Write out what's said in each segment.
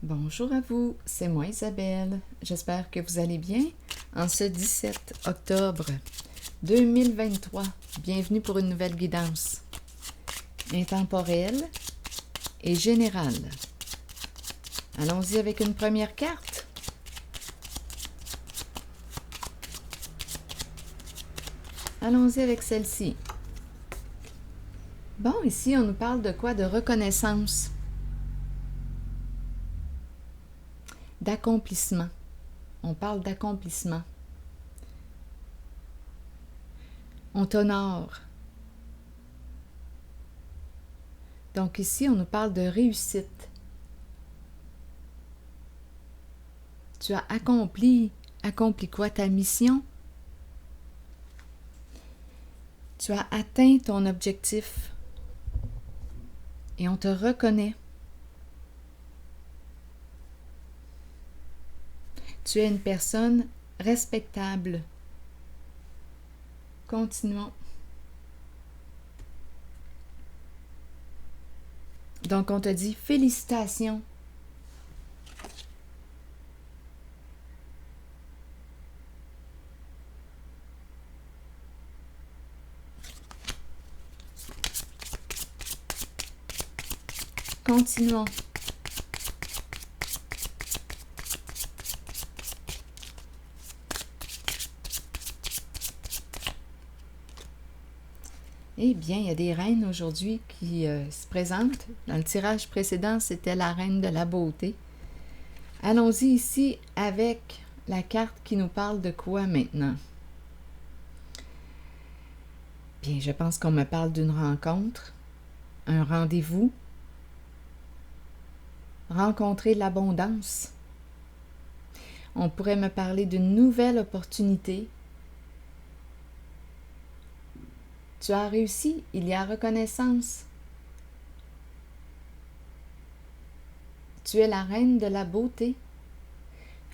Bonjour à vous, c'est moi Isabelle. J'espère que vous allez bien. En ce 17 octobre 2023, bienvenue pour une nouvelle guidance intemporelle et générale. Allons-y avec une première carte. Allons-y avec celle-ci. Bon, ici, on nous parle de quoi? De reconnaissance, d'accomplissement. On parle d'accomplissement. On t'honore. Donc ici, on nous parle de réussite. Tu as accompli quoi? Ta mission? Tu as atteint ton objectif et on te reconnaît. Tu es une personne respectable. Continuons. Donc, on te dit félicitations. Continuons. Eh bien, il y a des reines aujourd'hui qui se présentent. Dans le tirage précédent, c'était la reine de la beauté. Allons-y ici avec la carte qui nous parle de quoi maintenant? Bien, je pense qu'on me parle d'une rencontre, un rendez-vous, rencontrer l'abondance. On pourrait me parler d'une nouvelle opportunité. Tu as réussi, il y a reconnaissance. Tu es la reine de la beauté.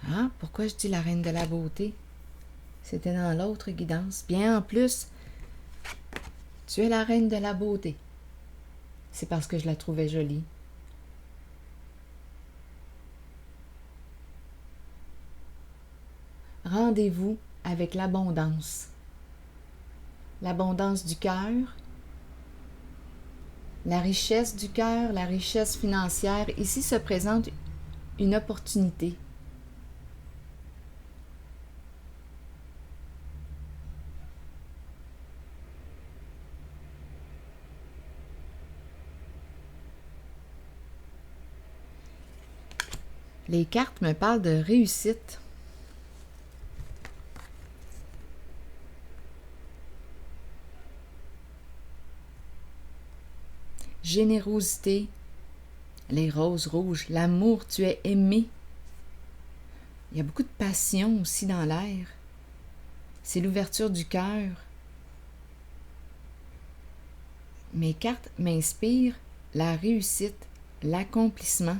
Ah, pourquoi je dis la reine de la beauté? C'était dans l'autre guidance. Bien, en plus, tu es la reine de la beauté. C'est parce que je la trouvais jolie. Rendez-vous avec l'abondance. L'abondance du cœur, la richesse du cœur, la richesse financière. Ici se présente une opportunité. Les cartes me parlent de réussite. Générosité, les roses rouges, l'amour, tu es aimé. Il y a beaucoup de passion aussi dans l'air. C'est l'ouverture du cœur. Mes cartes m'inspirent la réussite, l'accomplissement.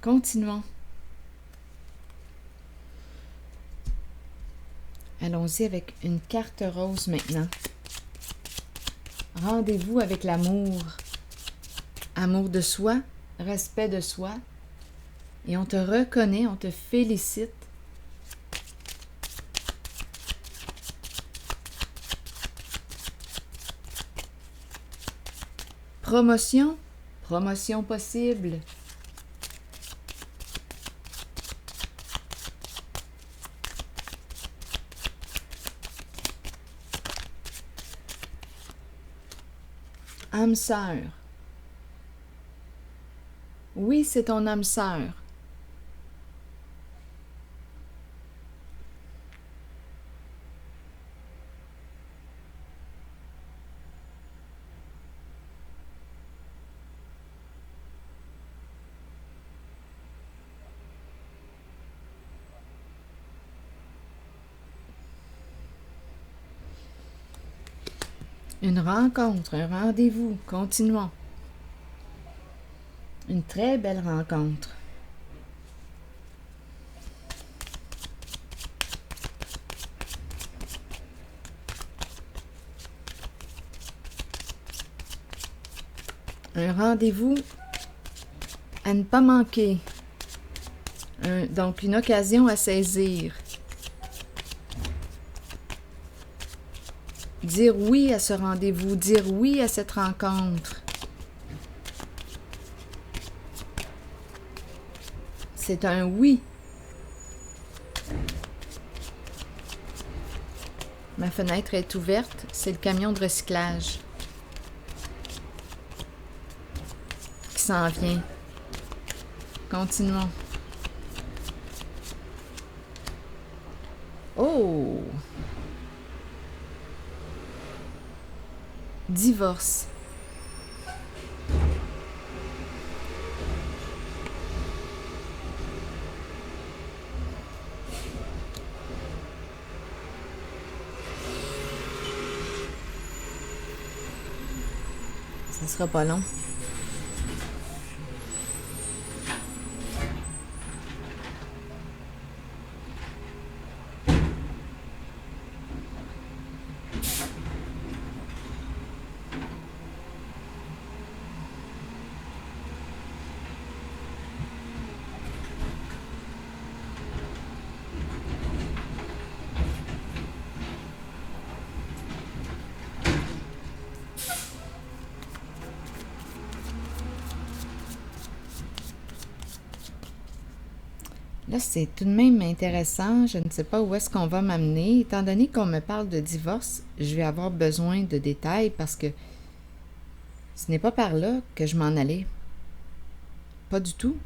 Continuons. Allons-y avec une carte rose maintenant. Rendez-vous avec l'amour. Amour de soi, respect de soi. Et on te reconnaît, on te félicite. Promotion, promotion possible. Âme sœur. Oui, c'est ton âme sœur. Une rencontre, un rendez-vous. Continuons. Une très belle rencontre. Un rendez-vous à ne pas manquer. Donc, une occasion à saisir. Dire oui à ce rendez-vous, dire oui à cette rencontre. C'est un oui. Ma fenêtre est ouverte, c'est le camion de recyclage qui s'en vient. Continuons. Oh! Divorce. Ça sera pas long. Là, c'est tout de même intéressant. Je ne sais pas où est-ce qu'on va m'amener. Étant donné qu'on me parle de divorce, je vais avoir besoin de détails parce que ce n'est pas par là que je m'en allais. Pas du tout.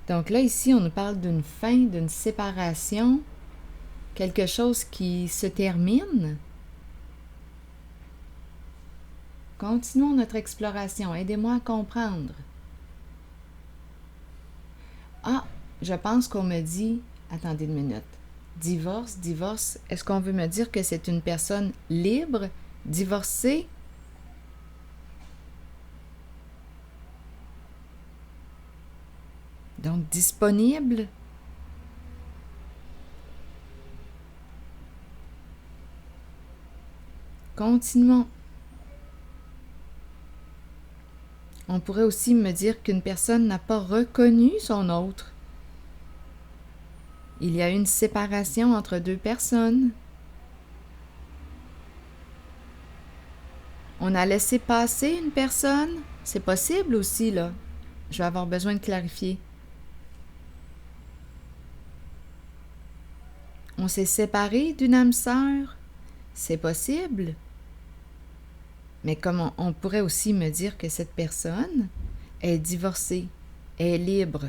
Donc là, ici, on nous parle d'une fin, d'une séparation, quelque chose qui se termine. Continuons notre exploration. Aidez-moi à comprendre. Ah, je pense qu'on me dit... Attendez une minute. Divorce, divorce. Est-ce qu'on veut me dire que c'est une personne libre, divorcée? Donc, disponible? Continuons. On pourrait aussi me dire qu'une personne n'a pas reconnu son autre. Il y a une séparation entre deux personnes. On a laissé passer une personne. C'est possible aussi, là. Je vais avoir besoin de clarifier. On s'est séparé d'une âme sœur. C'est possible. Mais comme on pourrait aussi me dire que cette personne est divorcée, est libre.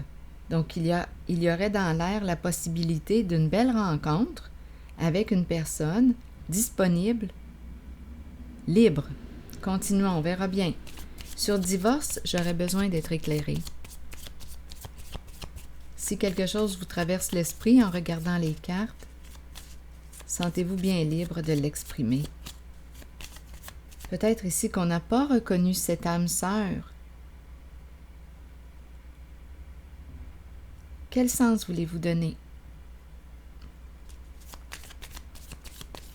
Donc, il y aurait dans l'air la possibilité d'une belle rencontre avec une personne disponible, libre. Continuons, on verra bien. Sur divorce, j'aurais besoin d'être éclairée. Si quelque chose vous traverse l'esprit en regardant les cartes, sentez-vous bien libre de l'exprimer. Peut-être ici qu'on n'a pas reconnu cette âme sœur. Quel sens voulez-vous donner?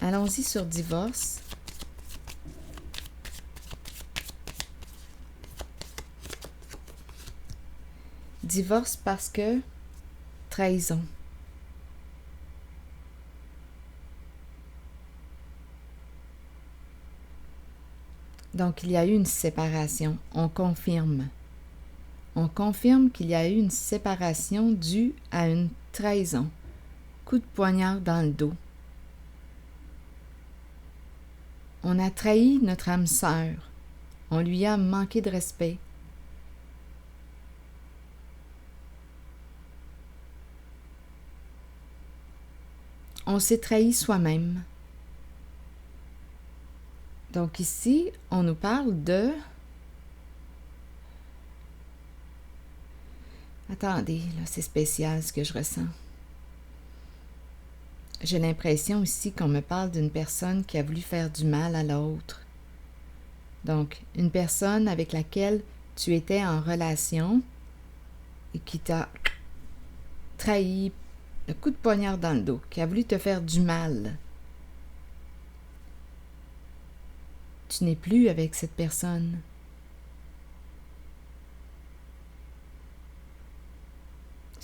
Allons-y sur divorce. Divorce parce que trahison. Donc, il y a eu une séparation. On confirme. On confirme qu'il y a eu une séparation due à une trahison. Coup de poignard dans le dos. On a trahi notre âme sœur. On lui a manqué de respect. On s'est trahi soi-même. Donc ici, on nous parle de... Attendez, là, c'est spécial ce que je ressens. J'ai l'impression ici qu'on me parle d'une personne qui a voulu faire du mal à l'autre. Donc, une personne avec laquelle tu étais en relation et qui t'a trahi, le coup de poignard dans le dos, qui a voulu te faire du mal. Tu n'es plus avec cette personne.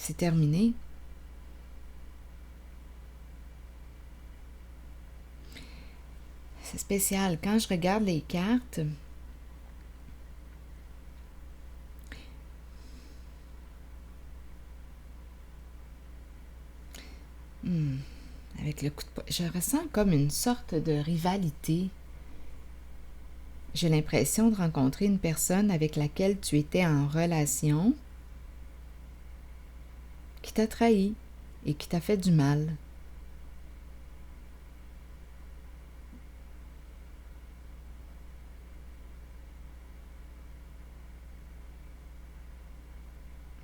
c'est terminé. C'est spécial. Quand je regarde les cartes, avec le coup de poing, je ressens comme une sorte de rivalité. J'ai l'impression de rencontrer une personne avec laquelle tu étais en relation, qui t'a trahi et qui t'a fait du mal.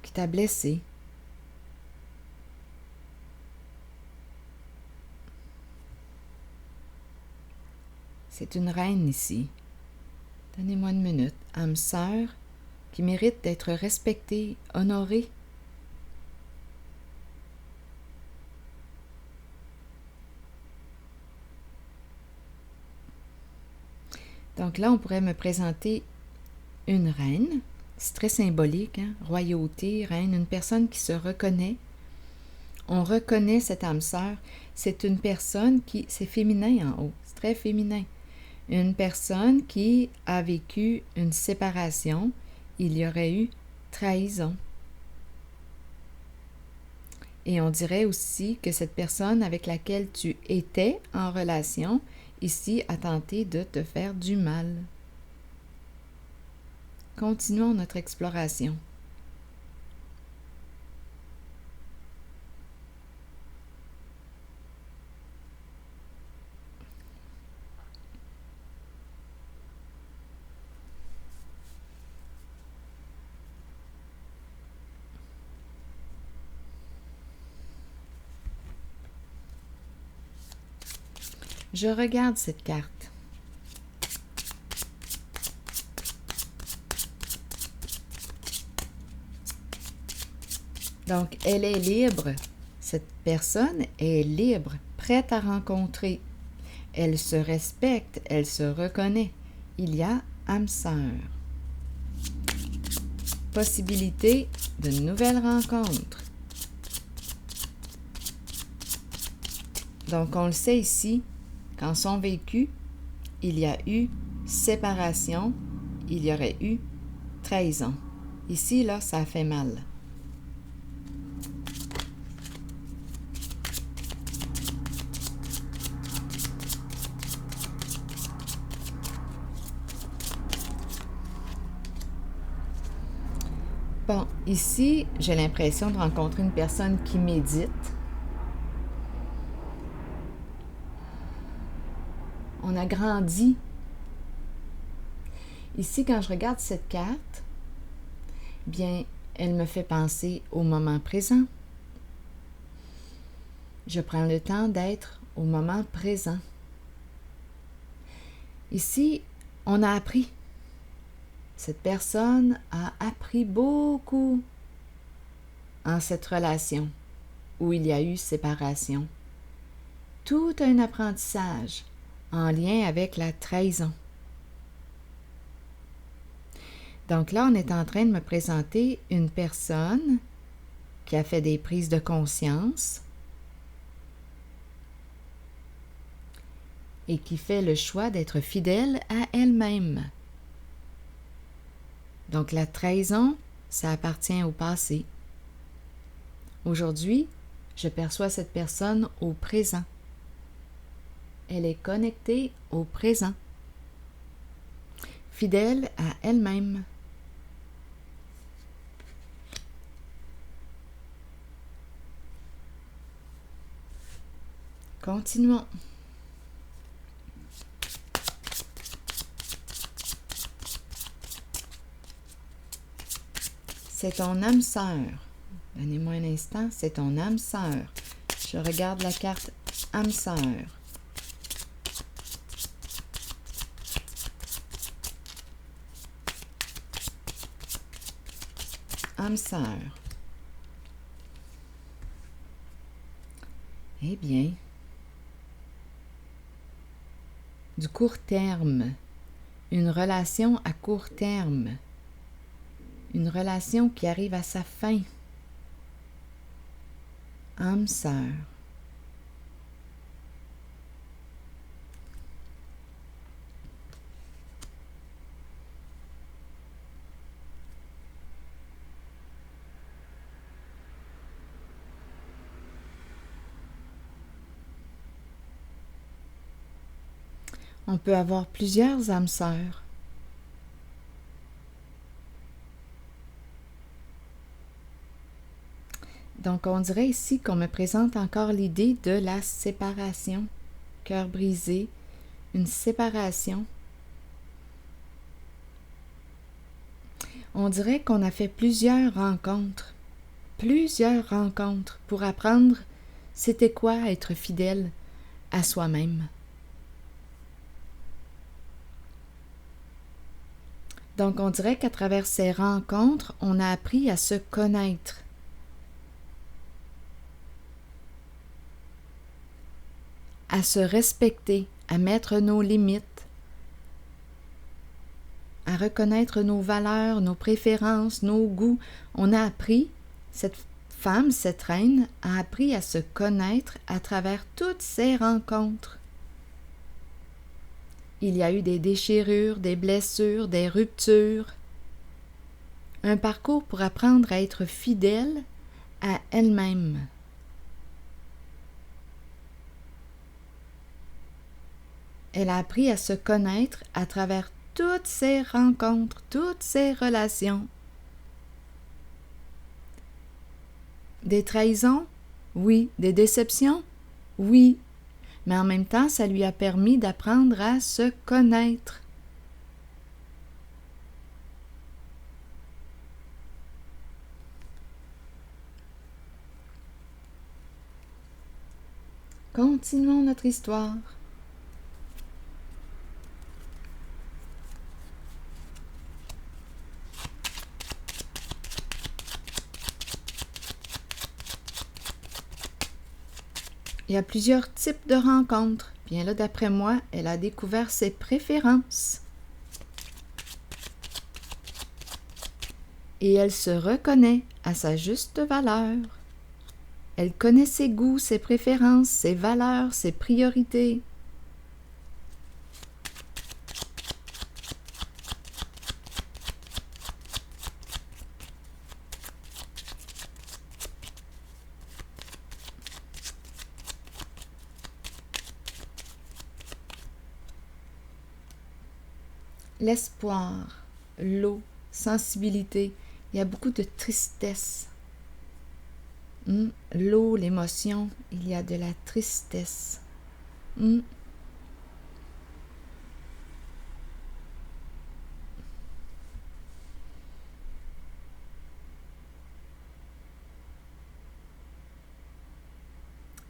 Qui t'a blessé. C'est une reine ici. Donnez-moi une minute. Âme sœur qui mérite d'être respectée, honorée. Donc là, on pourrait me présenter une reine. C'est très symbolique, hein? Royauté, reine, une personne qui se reconnaît. On reconnaît cette âme sœur. C'est une personne qui... C'est féminin en haut. C'est très féminin. Une personne qui a vécu une séparation. Il y aurait eu trahison. Et on dirait aussi que cette personne avec laquelle tu étais en relation, ici, a tenté de te faire du mal. Continuons notre exploration. Je regarde cette carte. Donc, elle est libre. Cette personne est libre, prête à rencontrer. Elle se respecte, elle se reconnaît. Il y a âme sœur. Possibilité de nouvelles rencontres. Donc, on le sait ici, quand son vécu, il y a eu séparation, il y aurait eu trahison. Ici, là, ça fait mal. Bon, ici, j'ai l'impression de rencontrer une personne qui médite. On a grandi. Ici, quand je regarde cette carte, bien, elle me fait penser au moment présent. Je prends le temps d'être au moment présent. Ici, on a appris. Cette personne a appris beaucoup en cette relation où il y a eu séparation. Tout un apprentissage en lien avec la trahison. Donc là, on est en train de me présenter une personne qui a fait des prises de conscience et qui fait le choix d'être fidèle à elle-même. Donc la trahison, ça appartient au passé. Aujourd'hui, je perçois cette personne au présent. Elle est connectée au présent, fidèle à elle-même. Continuons. C'est ton âme sœur. Donnez-moi un instant, c'est ton âme sœur. Je regarde la carte âme sœur. Âme sœur. Eh bien, du court terme, une relation à court terme, une relation qui arrive à sa fin. âme sœur. On peut avoir plusieurs âmes sœurs. Donc, on dirait ici qu'on me présente encore l'idée de la séparation. Cœur brisé, une séparation. On dirait qu'on a fait plusieurs rencontres pour apprendre c'était quoi être fidèle à soi-même. Donc, on dirait qu'à travers ces rencontres, on a appris à se connaître. À se respecter, à mettre nos limites, à reconnaître nos valeurs, nos préférences, nos goûts. On a appris, cette femme, cette reine, a appris à se connaître à travers toutes ces rencontres. Il y a eu des déchirures, des blessures, des ruptures. Un parcours pour apprendre à être fidèle à elle-même. Elle a appris à se connaître à travers toutes ces rencontres, toutes ces relations. Des trahisons? Oui. Des déceptions? Oui. Mais en même temps, ça lui a permis d'apprendre à se connaître. Continuons notre histoire. Il y a plusieurs types de rencontres. Bien là, d'après moi, elle a découvert ses préférences. Et elle se reconnaît à sa juste valeur. Elle connaît ses goûts, ses préférences, ses valeurs, ses priorités. L'espoir, l'eau, sensibilité, il y a beaucoup de tristesse. L'eau, l'émotion, il y a de la tristesse. Et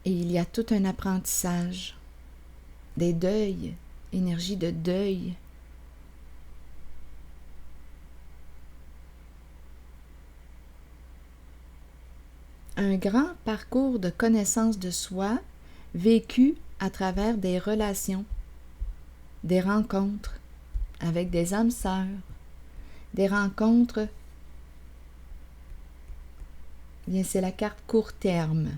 il y a tout un apprentissage, des deuils, énergie de deuil. Un grand parcours de connaissance de soi vécu à travers des relations, des rencontres avec des âmes sœurs, des rencontres, bien c'est la carte court terme.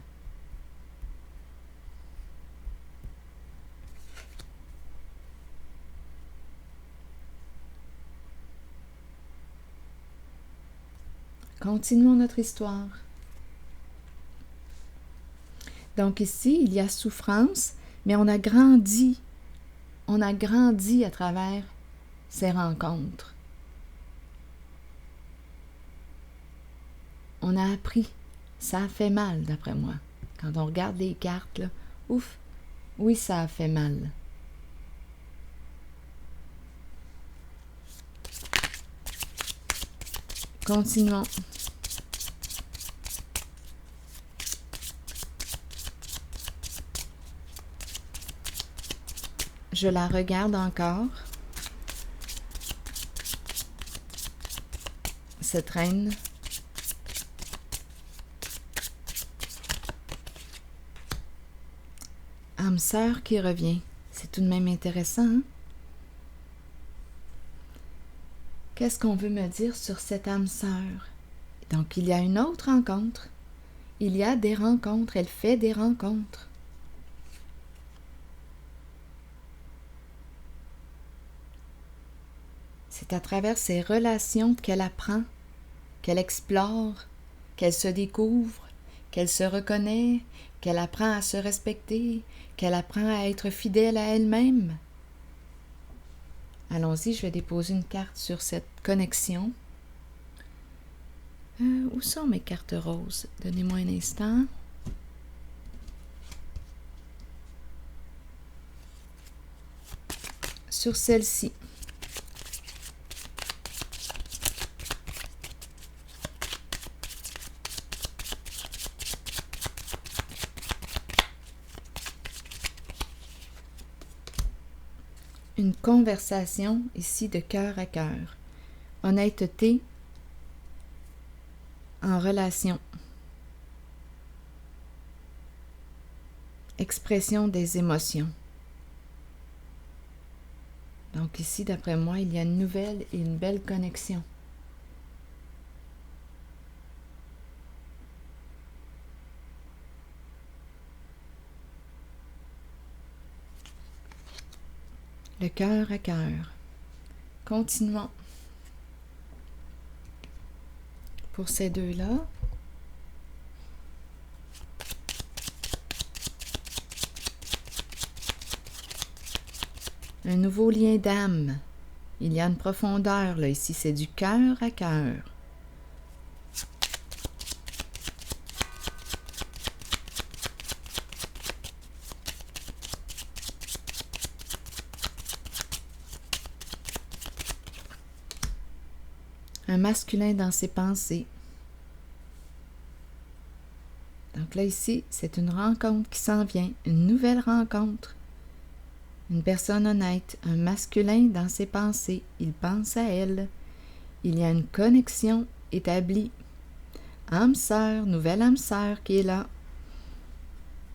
Continuons notre histoire. Donc ici, il y a souffrance, mais on a grandi. On a grandi à travers ces rencontres. On a appris. Ça a fait mal, d'après moi. Quand on regarde les cartes, là, ouf, oui, ça a fait mal. Continuons. Je la regarde encore. Cette reine. Âme sœur qui revient. C'est tout de même intéressant, hein? Qu'est-ce qu'on veut me dire sur cette âme sœur? Donc, il y a une autre rencontre. Il y a des rencontres, elle fait des rencontres. C'est à travers ces relations qu'elle apprend, qu'elle explore, qu'elle se découvre, qu'elle se reconnaît, qu'elle apprend à se respecter, qu'elle apprend à être fidèle à elle-même. Allons-y, je vais déposer une carte sur cette connexion. Où sont mes cartes roses? Donnez-moi un instant. Sur celle-ci. Une conversation ici de cœur à cœur. Honnêteté en relation. Expression des émotions. Donc ici, d'après moi, il y a une nouvelle et une belle connexion. Le cœur à cœur. Continuons. Pour ces deux-là. Un nouveau lien d'âme. Il y a une profondeur, là, ici, c'est du cœur à cœur. Un masculin dans ses pensées. Donc là, ici, c'est une rencontre qui s'en vient, une nouvelle rencontre. Une personne honnête, un masculin dans ses pensées, il pense à elle. Il y a une connexion établie. Âme sœur, nouvelle âme sœur qui est là.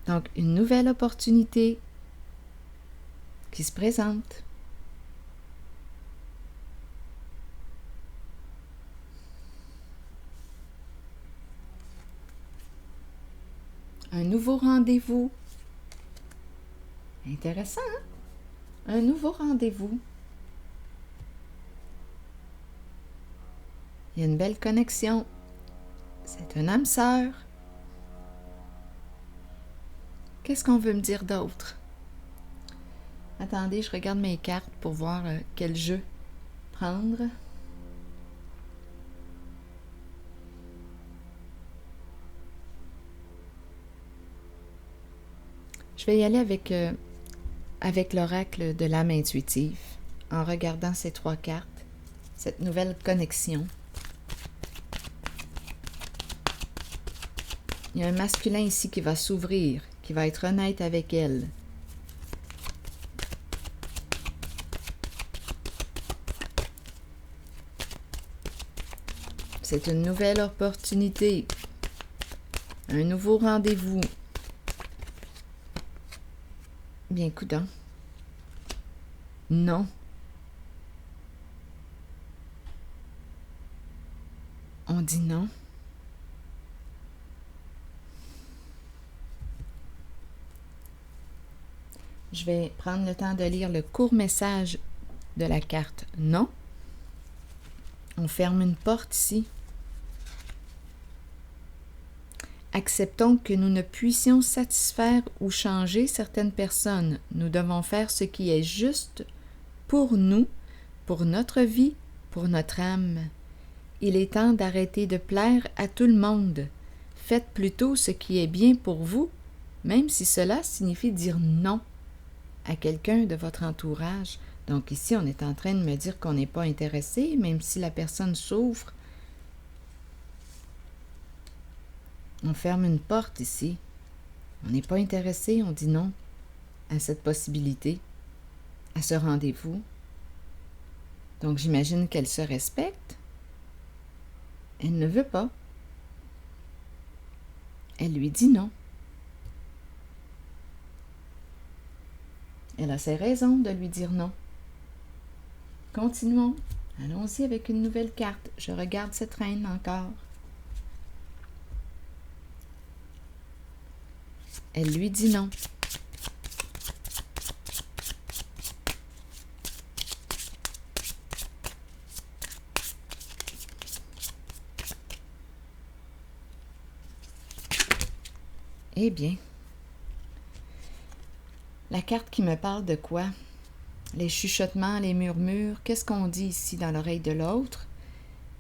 Donc, une nouvelle opportunité qui se présente. Un nouveau rendez-vous. Intéressant, hein? Un nouveau rendez-vous. Il y a une belle connexion. C'est une âme sœur. Qu'est-ce qu'on veut me dire d'autre? Attendez, je regarde mes cartes pour voir quel jeu prendre. Je vais y aller avec l'oracle de l'âme intuitive, en regardant ces trois cartes, cette nouvelle connexion. Il y a un masculin ici qui va s'ouvrir, qui va être honnête avec elle. C'est une nouvelle opportunité, un nouveau rendez-vous. Bien, coudonc. Non. On dit non. Je vais prendre le temps de lire le court message de la carte non. On ferme une porte ici. Acceptons que nous ne puissions satisfaire ou changer certaines personnes. Nous devons faire ce qui est juste pour nous, pour notre vie, pour notre âme. Il est temps d'arrêter de plaire à tout le monde. Faites plutôt ce qui est bien pour vous, même si cela signifie dire non à quelqu'un de votre entourage. Donc ici, on est en train de me dire qu'on n'est pas intéressé, même si la personne souffre. On ferme une porte ici. On n'est pas intéressé, on dit non à cette possibilité, à ce rendez-vous. Donc j'imagine qu'elle se respecte. Elle ne veut pas. Elle lui dit non. Elle a ses raisons de lui dire non. Continuons. Allons-y avec une nouvelle carte. Je regarde cette reine encore. Elle lui dit non. Eh bien, la carte qui me parle de quoi? Les chuchotements, les murmures, qu'est-ce qu'on dit ici dans l'oreille de l'autre?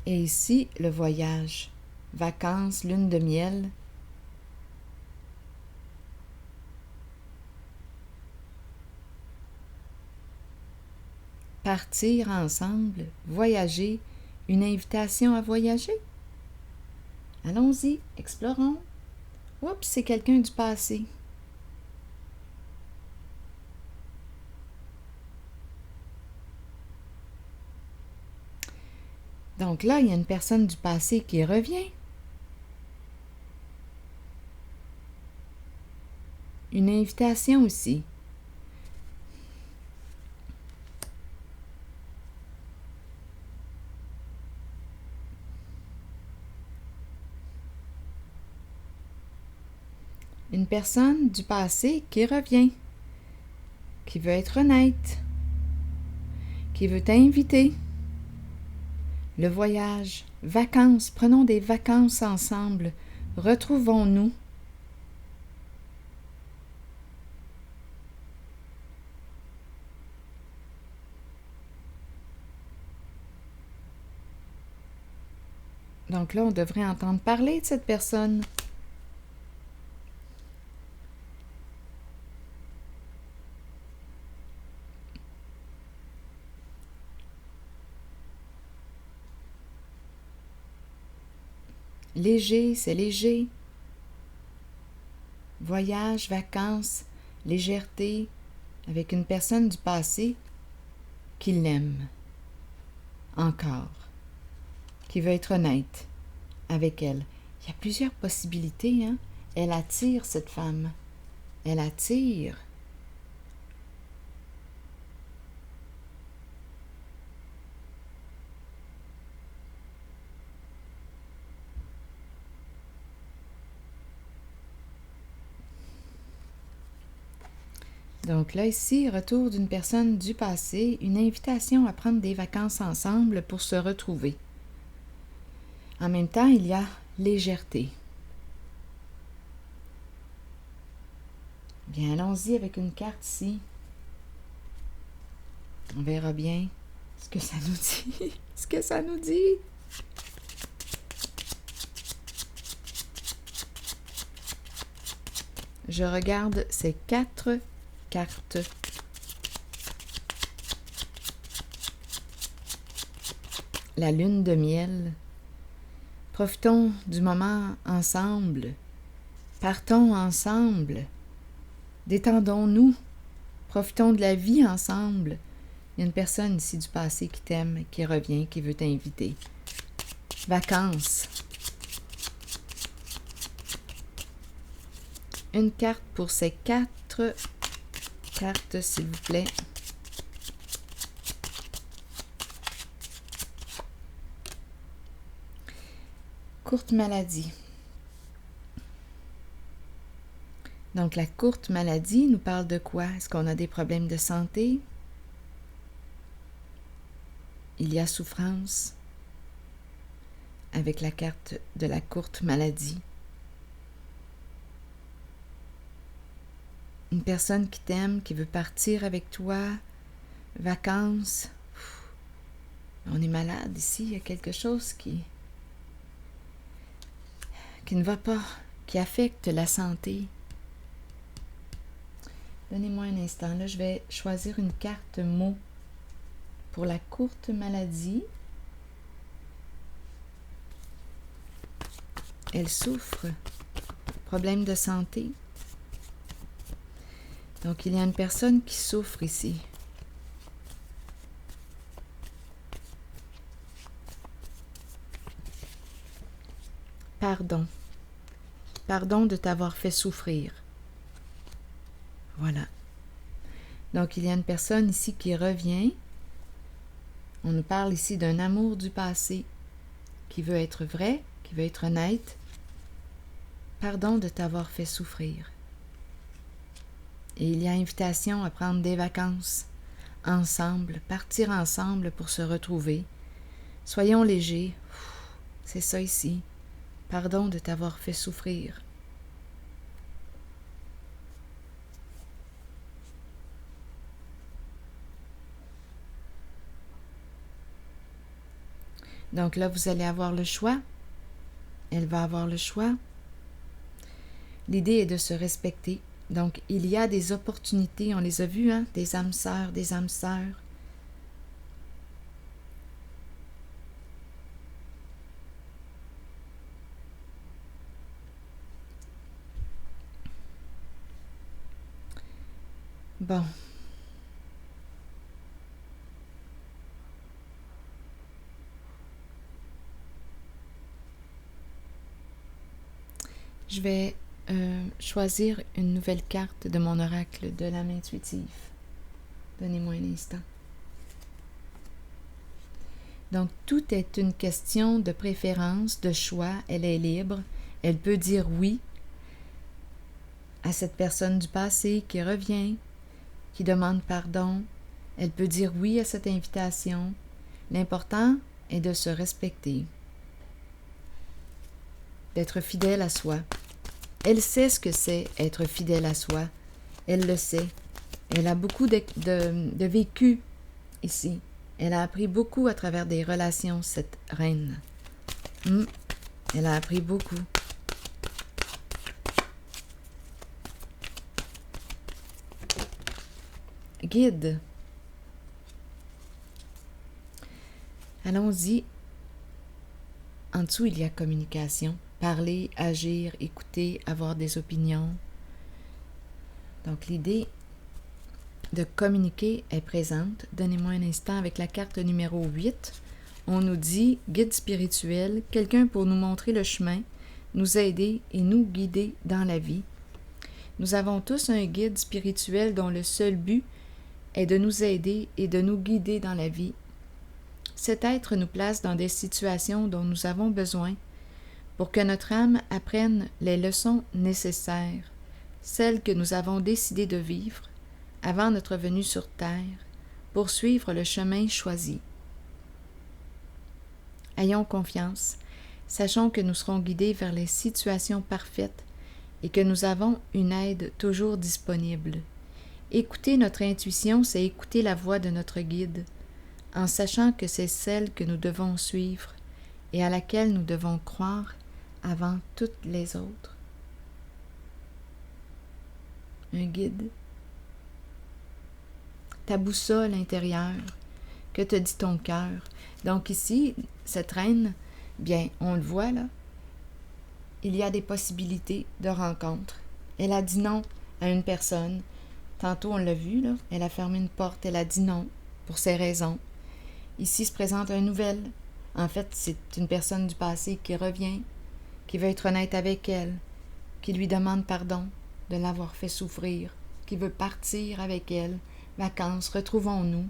Et ici, le voyage, vacances, lune de miel. Partir ensemble, voyager, une invitation à voyager. Allons-y, explorons. Oups, c'est quelqu'un du passé. Donc là, il y a une personne du passé qui revient. Une invitation aussi. Une personne du passé qui revient, qui veut être honnête, qui veut t'inviter. Le voyage, vacances, prenons des vacances ensemble, retrouvons-nous. Donc là, on devrait entendre parler de cette personne. Léger, c'est léger. Voyage, vacances, légèreté, avec une personne du passé qui l'aime encore, qui veut être honnête avec elle. Il y a plusieurs possibilités, hein? Elle attire cette femme. Elle attire. Donc là, ici, retour d'une personne du passé, une invitation à prendre des vacances ensemble pour se retrouver. En même temps, il y a légèreté. Bien, allons-y avec une carte ici. On verra bien ce que ça nous dit. Ce que ça nous dit. Je regarde ces 4 cartes. La lune de miel. Profitons du moment ensemble. Partons ensemble. Détendons-nous. Profitons de la vie ensemble. Il y a une personne ici du passé qui t'aime, qui revient, qui veut t'inviter. Vacances. Une carte pour ces 4 cartes, s'il vous plaît. Courte maladie. Donc, la courte maladie nous parle de quoi? Est-ce qu'on a des problèmes de santé? Il y a souffrance avec la carte de la courte maladie. Une personne qui t'aime, qui veut partir avec toi, vacances. On est malade ici, il y a quelque chose qui ne va pas, qui affecte la santé. Donnez-moi un instant, là, je vais choisir une carte mot pour la courte maladie. Elle souffre, problème de santé. Donc, il y a une personne qui souffre ici. Pardon. Pardon de t'avoir fait souffrir. Voilà. Donc, il y a une personne ici qui revient. On nous parle ici d'un amour du passé qui veut être vrai, qui veut être honnête. Pardon de t'avoir fait souffrir. Et il y a invitation à prendre des vacances ensemble, partir ensemble pour se retrouver. Soyons légers. C'est ça ici. Pardon de t'avoir fait souffrir. Donc là, vous allez avoir le choix. Elle va avoir le choix. L'idée est de se respecter. Donc, il y a des opportunités, on les a vues, hein, des âmes sœurs, des âmes sœurs. Bon. Je vais choisir une nouvelle carte de mon oracle de l'âme intuitive. Donnez-moi un instant. Donc, tout est une question de préférence, de choix. Elle est libre. Elle peut dire oui à cette personne du passé qui revient, qui demande pardon. Elle peut dire oui à cette invitation. L'important est de se respecter, d'être fidèle à soi. Elle sait ce que c'est être fidèle à soi. Elle le sait. Elle a beaucoup de vécu ici. Elle a appris beaucoup à travers des relations, cette reine. Elle a appris beaucoup. Guide. Allons-y. En dessous, il y a communication. Parler, agir, écouter, avoir des opinions. Donc, l'idée de communiquer est présente. Donnez-moi un instant avec la carte numéro 8. On nous dit guide spirituel, quelqu'un pour nous montrer le chemin, nous aider et nous guider dans la vie. Nous avons tous un guide spirituel dont le seul but est de nous aider et de nous guider dans la vie. Cet être nous place dans des situations dont nous avons besoin pour que notre âme apprenne les leçons nécessaires, celles que nous avons décidé de vivre avant notre venue sur Terre, pour suivre le chemin choisi. Ayons confiance, sachons que nous serons guidés vers les situations parfaites et que nous avons une aide toujours disponible. Écouter notre intuition, c'est écouter la voix de notre guide, en sachant que c'est celle que nous devons suivre et à laquelle nous devons croire avant toutes les autres. Un guide. Ta boussole intérieure, que te dit ton cœur? Donc ici, cette reine, bien, on le voit là, il y a des possibilités de rencontre. Elle a dit non à une personne. Tantôt, on l'a vu, là, elle a fermé une porte, elle a dit non pour ses raisons. Ici se présente un nouvel. En fait, c'est une personne du passé qui revient, qui veut être honnête avec elle, qui lui demande pardon de l'avoir fait souffrir, qui veut partir avec elle, vacances, retrouvons-nous.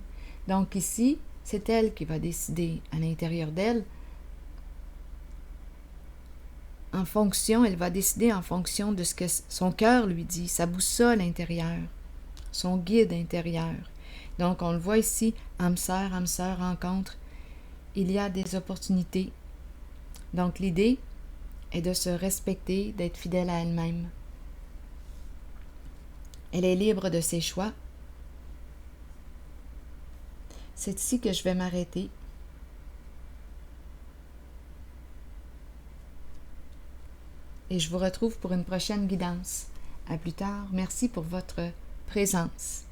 Donc ici, c'est elle qui va décider à l'intérieur d'elle. Elle va décider en fonction de ce que son cœur lui dit, sa boussole intérieure, son guide intérieur. Donc on le voit ici, âme sœur, rencontre. Il y a des opportunités. Donc l'idée est de se respecter, d'être fidèle à elle-même. Elle est libre de ses choix. C'est ici que je vais m'arrêter. Et je vous retrouve pour une prochaine guidance. À plus tard. Merci pour votre présence.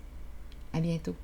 À bientôt.